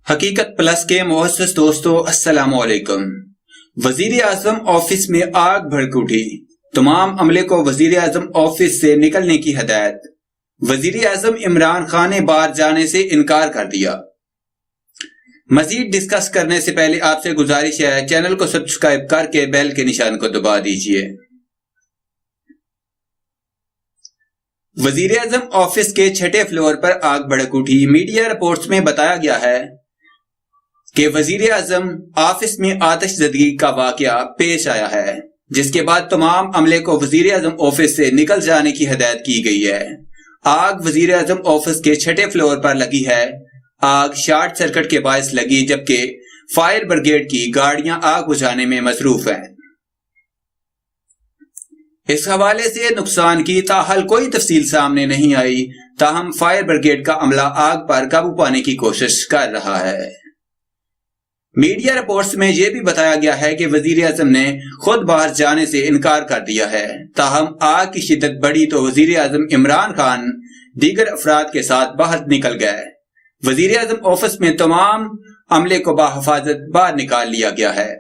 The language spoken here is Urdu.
حقیقت پلس کے معزز دوستو السلام علیکم۔ وزیر اعظم آفس میں آگ بھڑک اٹھی، تمام عملے کو وزیر اعظم آفس سے نکلنے کی ہدایت۔ وزیر اعظم عمران خان نے باہر جانے سے انکار کر دیا۔ مزید ڈسکس کرنے سے پہلے آپ سے گزارش ہے چینل کو سبسکرائب کر کے بیل کے نشان کو دبا دیجیے۔ وزیر اعظم آفس کے چھٹے فلور پر آگ بھڑک اٹھی۔ میڈیا رپورٹس میں بتایا گیا ہے کہ وزیر اعظم آفس میں آتش زدگی کا واقعہ پیش آیا ہے، جس کے بعد تمام عملے کو وزیر اعظم آفس سے نکل جانے کی ہدایت کی گئی ہے۔ آگ وزیر اعظم آفس کے چھٹے فلور پر لگی ہے۔ آگ شارٹ سرکٹ کے باعث لگی، جبکہ فائر بریگیڈ کی گاڑیاں آگ بجھانے میں مصروف ہیں۔ اس حوالے سے نقصان کی تاحال کوئی تفصیل سامنے نہیں آئی، تاہم فائر بریگیڈ کا عملہ آگ پر قابو پانے کی کوشش کر رہا ہے۔ میڈیا رپورٹس میں یہ بھی بتایا گیا ہے کہ وزیر اعظم نے خود باہر جانے سے انکار کر دیا ہے، تاہم آگ کی شدت بڑھی تو وزیر اعظم عمران خان دیگر افراد کے ساتھ باہر نکل گئے۔ وزیر اعظم آفس میں تمام عملے کو بحفاظت باہر نکال لیا گیا ہے۔